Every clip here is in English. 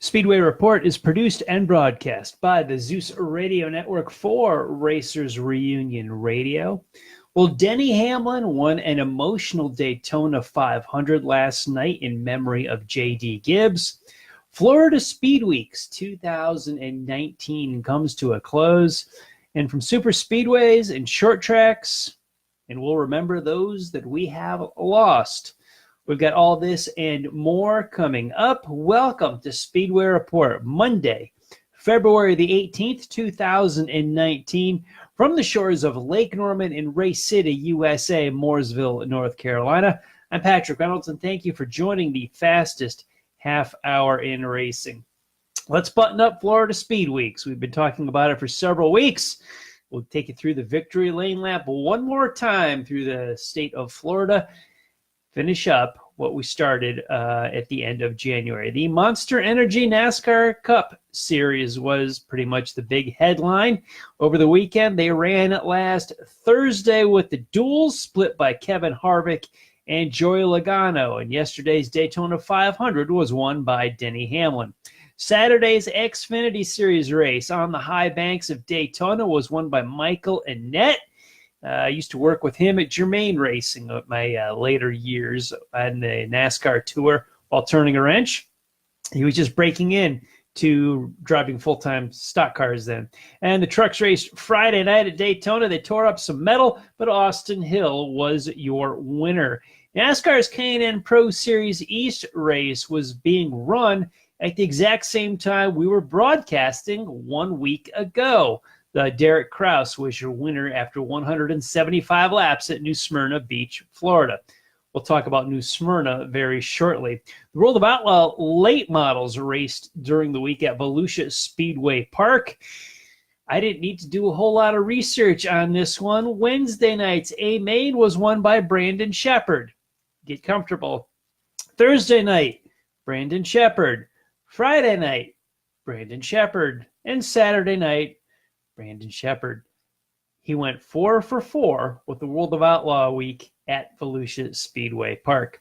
Speedway Report is produced and broadcast by the Zeus Radio Network for Racers Reunion Radio. Well, Denny Hamlin won an emotional Daytona 500 last night in memory of J.D. Gibbs. Florida Speedweeks 2019 comes to a close. And from super speedways and short tracks, and we'll remember those that we have lost. We've got all this and more coming up. Welcome to Speedway Report, Monday, February the 18th, 2019, from the shores of Lake Norman in Race City, USA, Mooresville, North Carolina. I'm Patrick Reynolds, and thank you for joining the fastest half hour in racing. Let's button up Florida Speed Weeks. We've been talking about it for several weeks. We'll take you through the victory lane lap one more time through the state of Florida. Finish up what we started at the end of January. The Monster Energy NASCAR Cup Series was pretty much the big headline. Over the weekend, they ran last Thursday with the duels split by Kevin Harvick and Joey Logano. And yesterday's Daytona 500 was won by Denny Hamlin. Saturday's Xfinity Series race on the high banks of Daytona was won by Michael Annett. I used to work with him at Germain Racing at my later years on the NASCAR tour while turning a wrench. He was just breaking in to driving full-time stock cars then. And the trucks raced Friday night at Daytona. They tore up some metal, but Austin Hill was your winner. NASCAR's K&N Pro Series East race was being run at the exact same time we were broadcasting 1 week ago. Derek Kraus was your winner after 175 laps at New Smyrna Beach, Florida. We'll talk about New Smyrna very shortly. The World of Outlaw late models raced during the week at Volusia Speedway Park. I didn't need to do a whole lot of research on this one. Wednesday night's A-Main was won by Brandon Sheppard. Get comfortable. Thursday night, Brandon Sheppard. Friday night, Brandon Sheppard. And Saturday night, Brandon Sheppard. He went 4 for 4 with the World of Outlaw week at Volusia Speedway Park.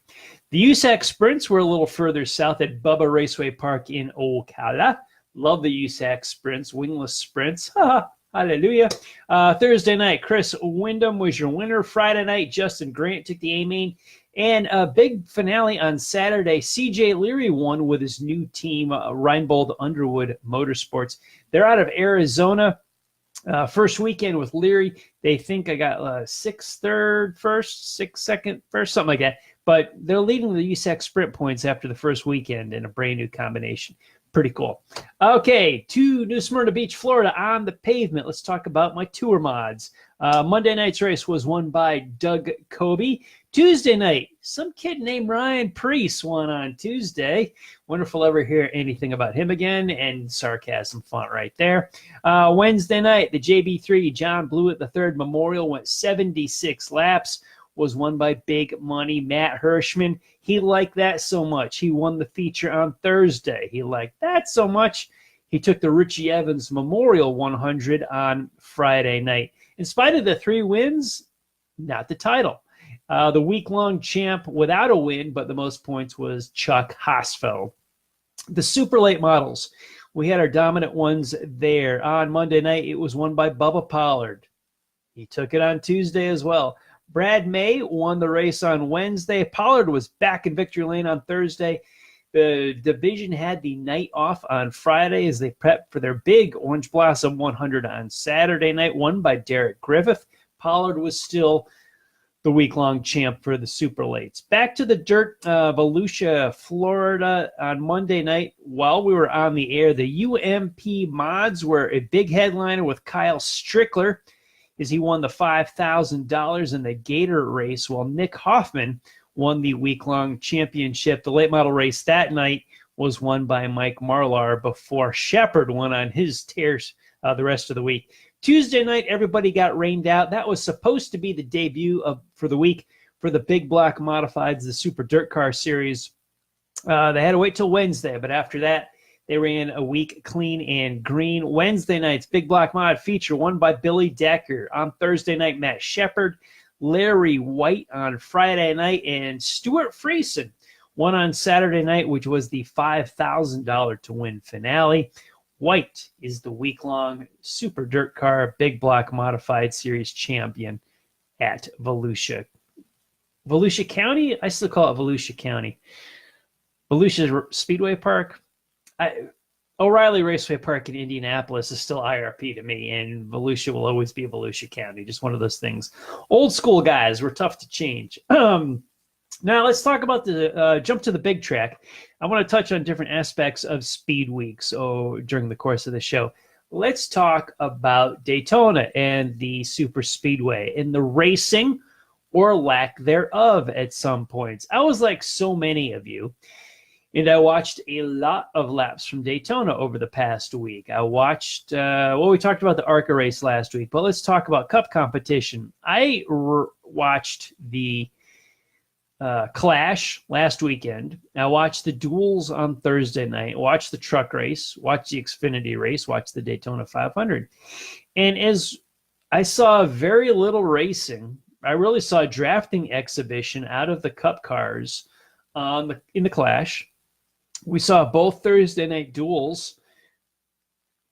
The USAC sprints were a little further south at Bubba Raceway Park in Ocala. Love the USAC sprints, wingless sprints. Hallelujah. Thursday night, Chris Wyndham was your winner. Friday night, Justin Grant took the A-Main. And a big finale on Saturday, CJ Leary won with his new team, Reinbold Underwood Motorsports. They're out of Arizona. First weekend with Leary, they think I got 6 third first, 6 second first, something like that. But they're leading the USAC sprint points after the first weekend in a brand new combination. Pretty cool. Okay, to New Smyrna Beach, Florida on the pavement. Let's talk about my tour mods. Monday night's race was won by Doug Kobe. Tuesday night, some kid named Ryan Preece won on Tuesday. Wonder if we'll ever hear anything about him again, and sarcasm font right there. Wednesday night, the JB3 John Blewett III Memorial went 76 laps, was won by Big Money Matt Hirschman. He liked that so much. He won the feature on Thursday. He liked that so much. He took the Richie Evans Memorial 100 on Friday night. In spite of the 3 wins, not the title. The week-long champ without a win, but the most points was Chuck Hosfeld. The super late models, we had our dominant ones there. On Monday night, it was won by Bubba Pollard. He took it on Tuesday as well. Brad May won the race on Wednesday. Pollard was back in victory lane on Thursday. The division had the night off on Friday as they prepped for their big Orange Blossom 100 on Saturday night, won by Derek Griffith. Pollard was still the week-long champ for the super lates. Back to the dirt, Volusia, Florida on Monday night. While we were on the air, the UMP mods were a big headliner with Kyle Strickler as he won the $5,000 in the Gator race, while Nick Hoffman won the week-long championship. The late model race that night was won by Mike Marlar before Sheppard won on his tears the rest of the week. Tuesday night, everybody got rained out. That was supposed to be the debut for the week for the Big Block Modifieds, the Super Dirt Car Series. They had to wait till Wednesday, but after that, they ran a week clean and green. Wednesday night's Big Block Mod feature won by Billy Decker. On Thursday night, Matt Sheppard, Larry White on Friday night, and Stuart Friesen One on Saturday night, which was the $5,000 to win finale. White is the week-long Super Dirt Car Big Block Modified Series champion at Volusia. Volusia County? I still call it Volusia County. Volusia Speedway Park? O'Reilly Raceway Park in Indianapolis is still IRP to me, and Volusia will always be Volusia County. Just one of those things. Old school guys, we're tough to change. Now let's talk about the jump to the big track. I want to touch on different aspects of Speedweeks during the course of the show. Let's talk about Daytona and the Super Speedway and the racing or lack thereof at some points. I was like so many of you, and I watched a lot of laps from Daytona over the past week. I watched, we talked about the ARCA race last week, but let's talk about Cup competition. I watched the Clash last weekend. I watched the duels on Thursday night, watched the truck race, watched the Xfinity race, watched the Daytona 500. And as I saw very little racing, I really saw a drafting exhibition out of the Cup cars in the Clash. We saw both Thursday night duels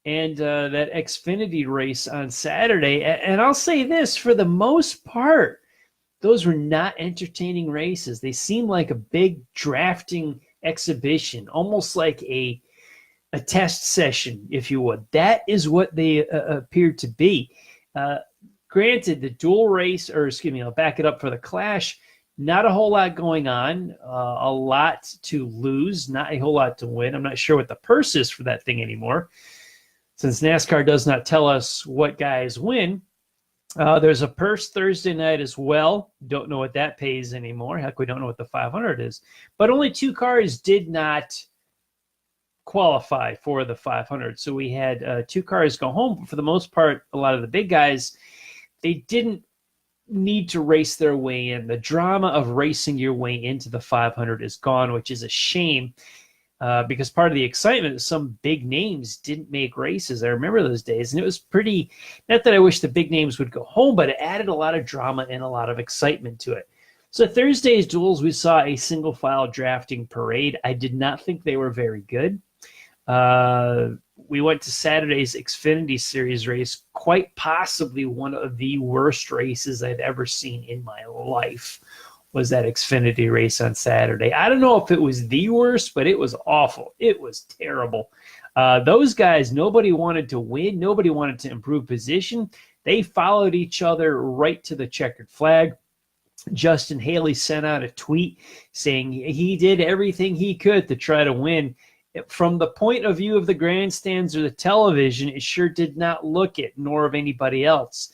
and that Xfinity race on Saturday. And I'll say this, for the most part, those were not entertaining races. They seemed like a big drafting exhibition, almost like a test session, if you would. That is what they appeared to be. Granted, the dual race, I'll back it up for the Clash, not a whole lot going on, a lot to lose, not a whole lot to win. I'm not sure what the purse is for that thing anymore, since NASCAR does not tell us what guys win. There's a purse Thursday night as well. Don't know what that pays anymore. Heck, we don't know what the 500 is. But only 2 cars did not qualify for the 500. So we had 2 cars go home. But for the most part, a lot of the big guys, they didn't need to race their way in. The drama of racing your way into the 500 is gone, which is a shame. Because part of the excitement is some big names didn't make races. I remember those days, and it was pretty, not that I wish the big names would go home, but it added a lot of drama and a lot of excitement to it. So Thursday's duels, we saw a single file drafting parade. I did not think they were very good. We went to Saturday's Xfinity Series race, quite possibly one of the worst races I've ever seen in my life. Was that Xfinity race on Saturday. I don't know if it was the worst, but it was awful. It was terrible. Those guys, nobody wanted to win. Nobody wanted to improve position. They followed each other right to the checkered flag. Justin Haley sent out a tweet saying he did everything he could to try to win. From the point of view of the grandstands or the television, it sure did not look it, nor of anybody else.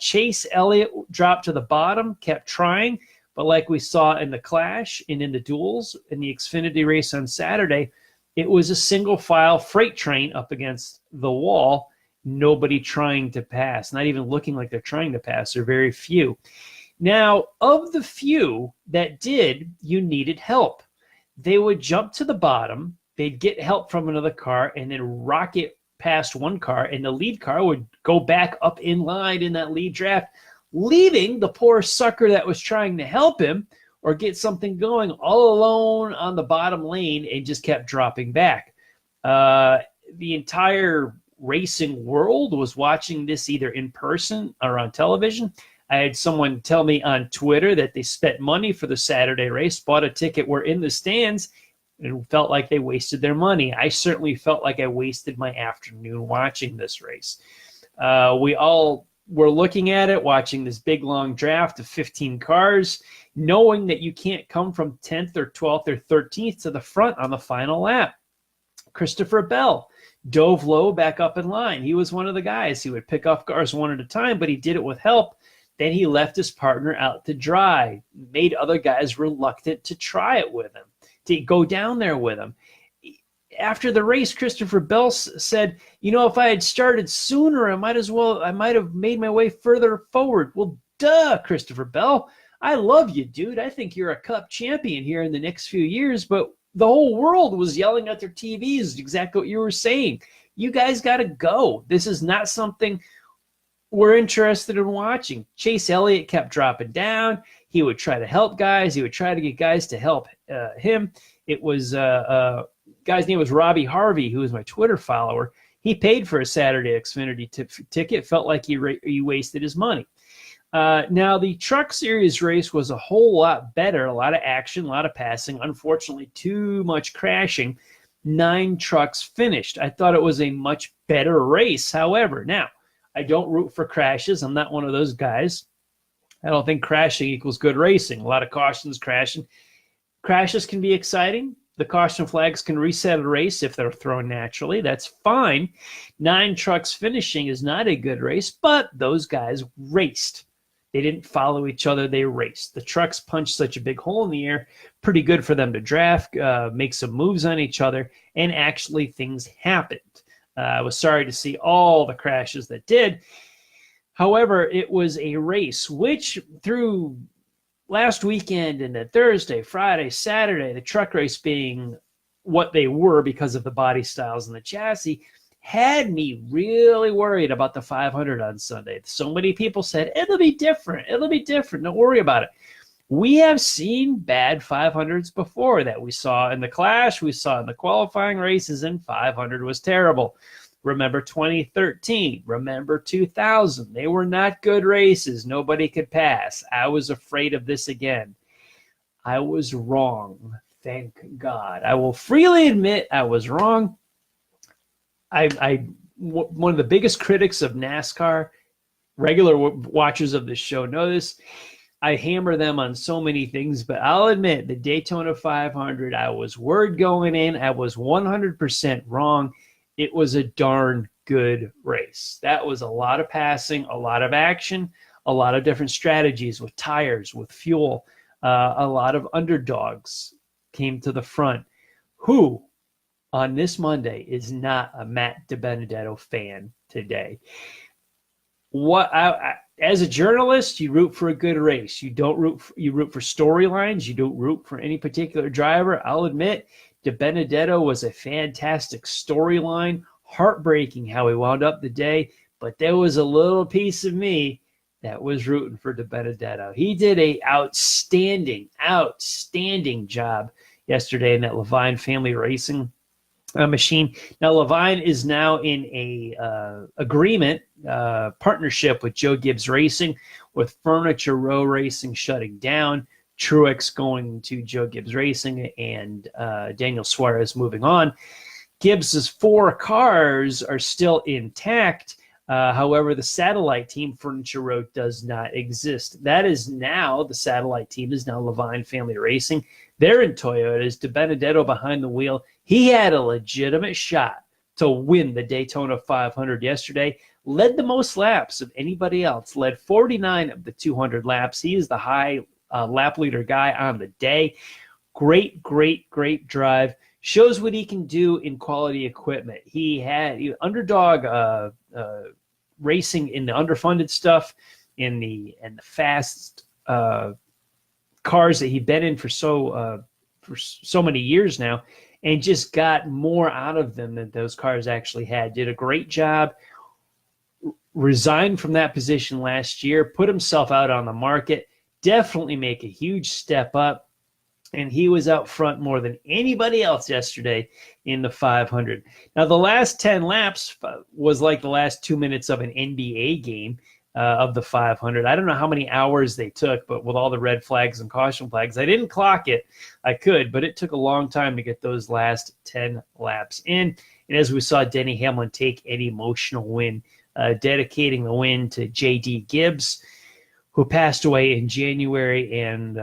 Chase Elliott dropped to the bottom, kept trying. But like we saw in the Clash and in the duels in the Xfinity race on Saturday, it was a single file freight train up against the wall, nobody trying to pass, not even looking like they're trying to pass, or very few. Now, of the few that did, you needed help. They would jump to the bottom, they'd get help from another car, and then rocket past one car, and the lead car would go back up in line in that lead draft, leaving the poor sucker that was trying to help him or get something going all alone on the bottom lane and just kept dropping back. The entire racing world was watching this either in person or on television. I had someone tell me on Twitter that they spent money for the Saturday race, bought a ticket, were in the stands, and felt like they wasted their money. I certainly felt like I wasted my afternoon watching this race. We all were looking at it, watching this big, long draft of 15 cars, knowing that you can't come from 10th or 12th or 13th to the front on the final lap. Christopher Bell dove low back up in line. He was one of the guys. He would pick off cars one at a time, but he did it with help. Then he left his partner out to dry, made other guys reluctant to try it with him, to go down there with him. After the race, Christopher Bell said, if I had started sooner, I might have made my way further forward. Well, duh, Christopher Bell. I love you, dude. I think you're a Cup champion here in the next few years, but the whole world was yelling at their TVs exactly what you were saying. You guys got to go. This is not something we're interested in watching. Chase Elliott kept dropping down. He would try to help guys. He would try to get guys to help him. It was guy's name was Robbie Harvey, who was my Twitter follower. He paid for a Saturday Xfinity ticket. Felt like he wasted his money. Now, the Truck Series race was a whole lot better, a lot of action, a lot of passing. Unfortunately, too much crashing. 9 trucks finished. I thought it was a much better race. However, now, I don't root for crashes. I'm not one of those guys. I don't think crashing equals good racing. A lot of cautions crashing. Crashes can be exciting. The caution flags can reset a race if they're thrown naturally. That's fine. 9 trucks finishing is not a good race, but those guys raced. They didn't follow each other. They raced. The trucks punched such a big hole in the air. Pretty good for them to draft, make some moves on each other, and actually things happened. I was sorry to see all the crashes that did. However, it was a race which through last weekend and Thursday, Friday, Saturday, the truck race being what they were because of the body styles and the chassis, had me really worried about the 500 on Sunday. So many people said, it'll be different. It'll be different. Don't worry about it. We have seen bad 500s before that we saw in the Clash, we saw in the qualifying races, and 500 was terrible. Remember 2013. Remember 2000. They were not good races. Nobody could pass. I was afraid of this again. I was wrong. Thank God. I will freely admit I was wrong. One of the biggest critics of NASCAR, regular watchers of this show know this. I hammer them on so many things, but I'll admit the Daytona 500, I was word going in. I was 100% wrong. It was a darn good race. That was a lot of passing, a lot of action, a lot of different strategies with tires, with fuel. A lot of underdogs came to the front. Who on this Monday is not a Matt DiBenedetto fan today? As a journalist, you root for a good race. You root for storylines. You don't root for any particular driver. I'll admit, DiBenedetto was a fantastic storyline. Heartbreaking how he wound up the day, but there was a little piece of me that was rooting for DiBenedetto. He did a outstanding job yesterday in that Levine family racing machine. Now, Levine is now in a agreement, partnership with Joe Gibbs Racing, with Furniture Row Racing shutting down, Truex going to Joe Gibbs Racing, and Daniel Suarez moving on. Gibbs's 4 cars are still intact. However, the satellite team, Furniture Row, does not exist. That is now, the satellite team is now Levine Family Racing. They're in Toyotas. DiBenedetto behind the wheel. He had a legitimate shot to win the Daytona 500 yesterday. Led the most laps of anybody else. Led 49 of the 200 laps. He is the high lap leader guy on the day. Great drive. Shows what he can do in quality equipment. He had underdog racing in the underfunded stuff, in the fast cars that he'd been in for so many years now, and just got more out of them than those cars actually had. Did a great job. Resigned from that position last year. Put himself out on the market. Definitely make a huge step up. And he was out front more than anybody else yesterday in the 500. Now, the last 10 laps was like the last 2 minutes of an NBA game of the 500. I don't know how many hours they took, but with all the red flags and caution flags, I didn't clock it. I could, but it took a long time to get those last 10 laps in. And as we saw Denny Hamlin take an emotional win, dedicating the win to J.D. Gibbs, who passed away in January, and,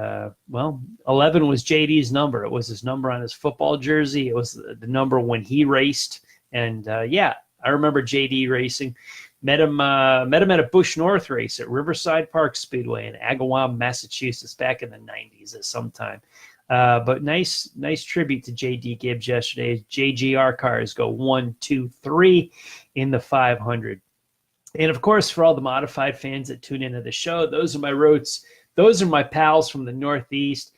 11 was JD's number. It was his number on his football jersey. It was the number when he raced, and, I remember JD racing. Met him at a Busch North race at Riverside Park Speedway in Agawam, Massachusetts, back in the 90s at some time. But nice tribute to JD Gibbs yesterday. JGR cars go 1, 2, 3 in the 500. And, of course, for all the modified fans that tune into the show, those are my roots. Those are my pals from the Northeast.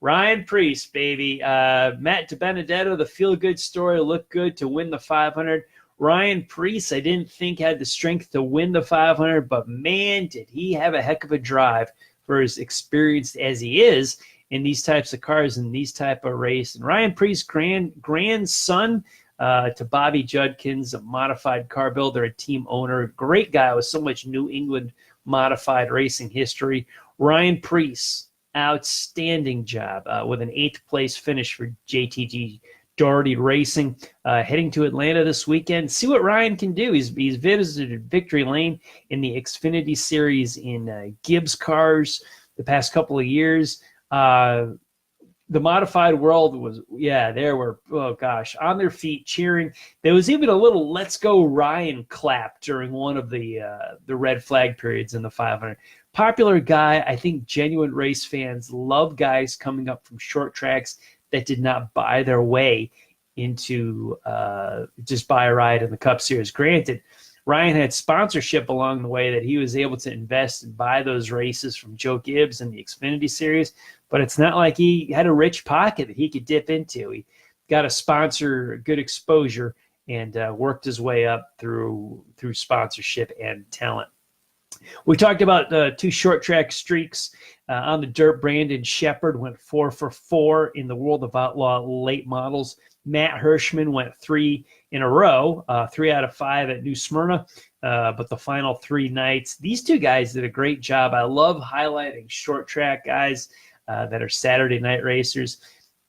Ryan Preece, baby. Matt DiBenedetto, the feel-good story, looked good to win the 500. Ryan Preece, I didn't think had the strength to win the 500, but, man, did he have a heck of a drive for as experienced as he is in these types of cars and these type of race. And Ryan Preece's grandson to Bobby Judkins, a modified car builder, a team owner, great guy with so much New England modified racing history. Ryan Preece, outstanding job with an 8th place finish for JTG Doherty Racing, heading to Atlanta this weekend. See what Ryan can do. He's visited Victory Lane in the Xfinity Series in Gibbs cars the past couple of years. The modified world was, there were, oh gosh, on their feet cheering. There was even a little "Let's Go Ryan" clap during one of the red flag periods in the 500. Popular guy. I think genuine race fans love guys coming up from short tracks that did not buy their way into just buy a ride in the Cup Series. Granted, Ryan had sponsorship along the way that he was able to invest and buy those races from Joe Gibbs in the Xfinity Series, but it's not like he had a rich pocket that he could dip into. He got a sponsor, good exposure, and worked his way up through sponsorship and talent. We talked about 2 short track streaks on the dirt. Brandon Shepard went 4 for 4 in the World of Outlaw late models. Matt Hirschman went 3 in a row, 3 out of 5 at New Smyrna, but the final 3 nights. These 2 guys did a great job. I love highlighting short track guys that are Saturday night racers.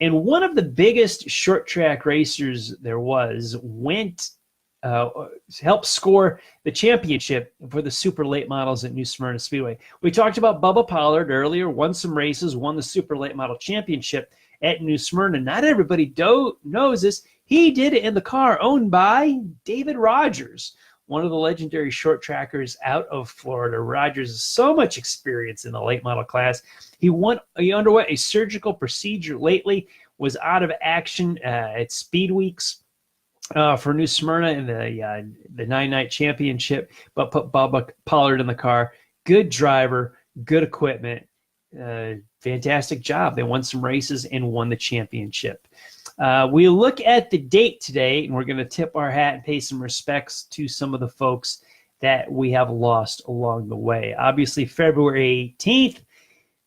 And one of the biggest short track racers there was went helped score the championship for the super late models at New Smyrna Speedway. We talked about Bubba Pollard earlier, won some races, won the super late model championship at New Smyrna. Not everybody knows this. He did it in the car owned by David Rogers, one of the legendary short trackers out of Florida. Rogers has so much experience in the late model class. He underwent a surgical procedure lately, was out of action at Speedweeks for New Smyrna in the 9-night championship, but put Bubba Pollard in the car. Good driver, good equipment, fantastic job. They won some races and won the championship. We look at the date today, and we're going to tip our hat and pay some respects to some of the folks that we have lost along the way. Obviously, February 18th,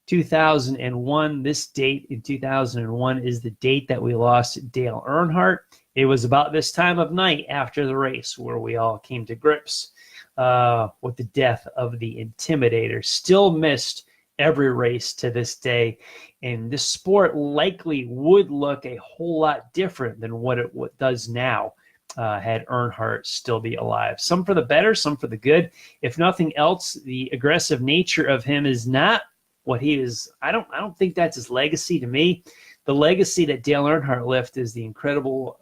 2001. This date in 2001 is the date that we lost Dale Earnhardt. It was about this time of night after the race where we all came to grips with the death of the Intimidator. Still missed every race to this day, and this sport likely would look a whole lot different than what it does now had Earnhardt still be alive. Some for the better, some for the good. If nothing else, the aggressive nature of him is not what he is. I don't think that's his legacy to me. The legacy that Dale Earnhardt left is the incredible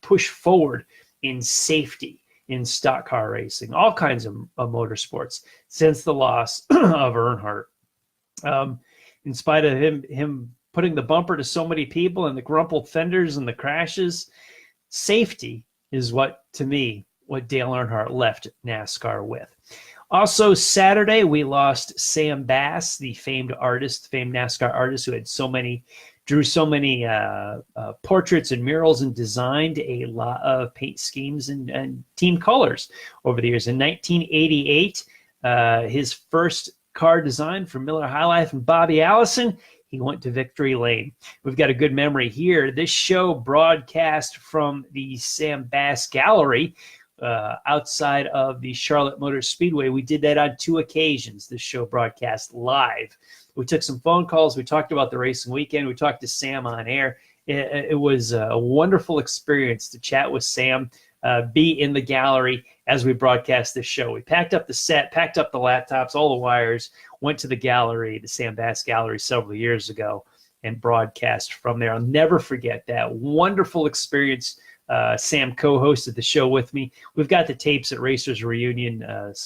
push forward in safety in stock car racing, all kinds of motorsports since the loss of Earnhardt. In spite of him putting the bumper to so many people and the crumpled fenders and the crashes, safety is what Dale Earnhardt left NASCAR with. Also, Saturday, we lost Sam Bass, the famed NASCAR artist who had drew so many portraits and murals and designed a lot of paint schemes and team colors over the years. In 1988, his first car design for Miller High Life and Bobby Allison, he went to Victory Lane. We've got a good memory here. This show broadcast from the Sam Bass Gallery outside of the Charlotte Motor Speedway. We did that on 2 occasions. This show broadcast live. We took some phone calls. We talked about the racing weekend. We talked to Sam on air. It was a wonderful experience to chat with Sam, be in the gallery as we broadcast this show. We packed up the set, packed up the laptops, all the wires, went to the gallery, the Sam Bass Gallery several years ago, and broadcast from there. I'll never forget that wonderful experience. Sam co-hosted the show with me. We've got the tapes at Racers Reunion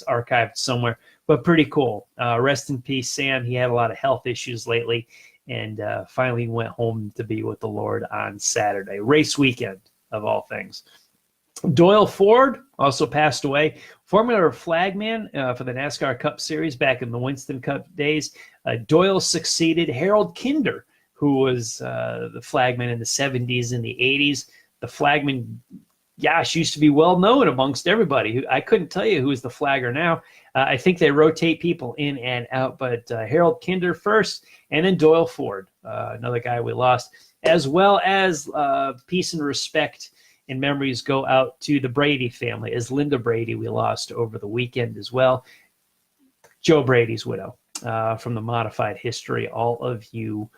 archived somewhere, but pretty cool. Rest in peace, Sam. He had a lot of health issues lately, and finally went home to be with the Lord on Saturday. Race weekend, of all things. Doyle Ford also passed away. Formula flagman for the NASCAR Cup Series back in the Winston Cup days. Doyle succeeded Harold Kinder, who was the flagman in the 70s and the 80s. The flagman gosh, used to be well known amongst everybody. I couldn't tell you who's the flagger now. I think they rotate people in and out, but Harold Kinder first, and then Doyle Ford, another guy we lost, as well as peace and respect and memories go out to the Brady family, as Linda Brady we lost over the weekend as well. Joe Brady's widow, from the Modified History. All of you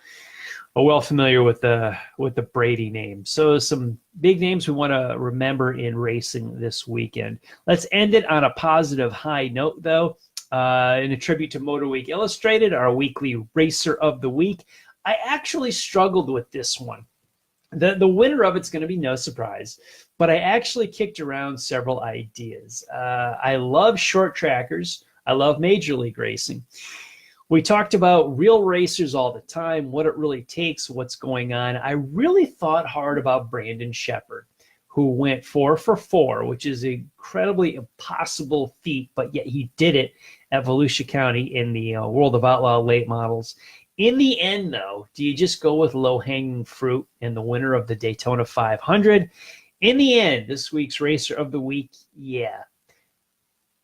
are well familiar with the Brady name. So some big names we want to remember in racing this weekend. Let's end it on a positive high note, though. In a tribute to Motor Week Illustrated, our weekly Racer of the Week. I actually struggled with this one. The winner of it's going to be no surprise, but I actually kicked around several ideas. I love short trackers. I love Major League Racing. We talked about real racers all the time, what it really takes, what's going on. I really thought hard about Brandon Sheppard, who went 4 for 4, which is an incredibly impossible feat, but yet he did it at Volusia County in the World of Outlaw late models. In the end, though, do you just go with low-hanging fruit and the winner of the Daytona 500? In the end, this week's Racer of the Week, yeah.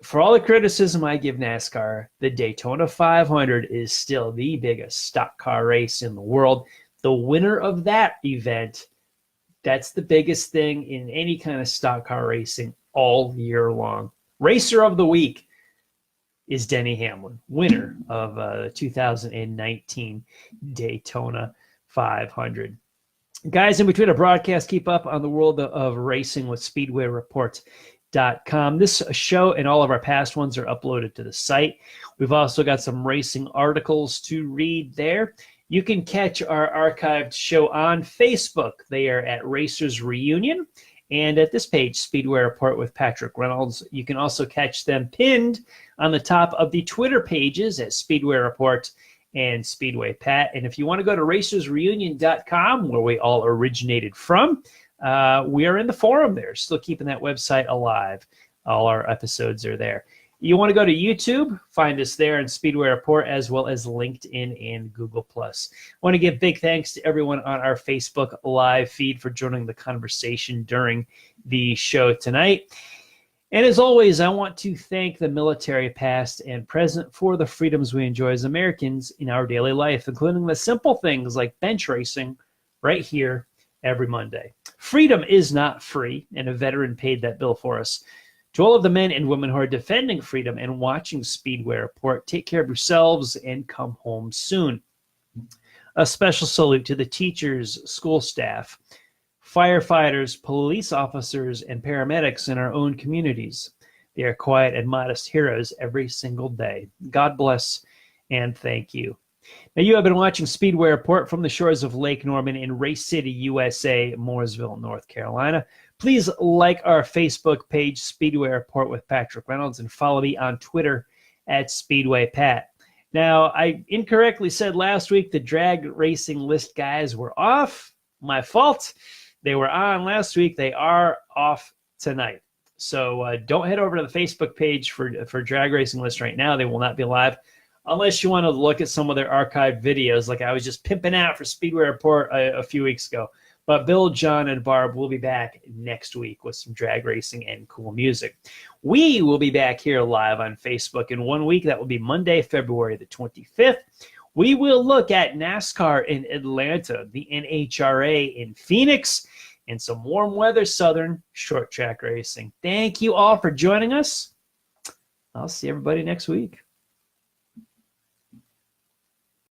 For all the criticism I give NASCAR, the Daytona 500 is still the biggest stock car race in the world. The winner of that event, that's the biggest thing in any kind of stock car racing all year long. Racer of the Week is Denny Hamlin, winner of the 2019 Daytona 500. Guys, in between a broadcast, keep up on the world of racing with SpeedwayReports.com. This show and all of our past ones are uploaded to the site. We've also got some racing articles to read there. You can catch our archived show on Facebook. They are at Racers Reunion. And at this page, Speedway Report with Patrick Reynolds. You can also catch them pinned on the top of the Twitter pages at Speedway Report and Speedway Pat. And if you want to go to racersreunion.com, where we all originated from, we are in the forum there, still keeping that website alive. All our episodes are there. You want to go to YouTube, find us there in Speedway Report, as well as LinkedIn and Google+. I want to give big thanks to everyone on our Facebook live feed for joining the conversation during the show tonight. And as always, I want to thank the military past and present for the freedoms we enjoy as Americans in our daily life, including the simple things like bench racing right here every Monday. Freedom is not free, and a veteran paid that bill for us. To all of the men and women who are defending freedom and watching Speedway Report, take care of yourselves and come home soon. A special salute to the teachers, school staff, firefighters, police officers, and paramedics in our own communities. They are quiet and modest heroes every single day. God bless and thank you. Now, you have been watching Speedway Report from the shores of Lake Norman in Race City, USA, Mooresville, North Carolina. Please like our Facebook page, Speedway Report with Patrick Reynolds, and follow me on Twitter at Speedway Pat. Now, I incorrectly said last week the drag racing list guys were off. My fault. They were on last week. They are off tonight. So don't head over to the Facebook page for drag racing list right now. They will not be live unless you want to look at some of their archived videos like I was just pimping out for Speedway Report a few weeks ago. But Bill, John, and Barb will be back next week with some drag racing and cool music. We will be back here live on Facebook in 1 week. That will be Monday, February the 25th. We will look at NASCAR in Atlanta, the NHRA in Phoenix, and some warm weather Southern short track racing. Thank you all for joining us. I'll see everybody next week.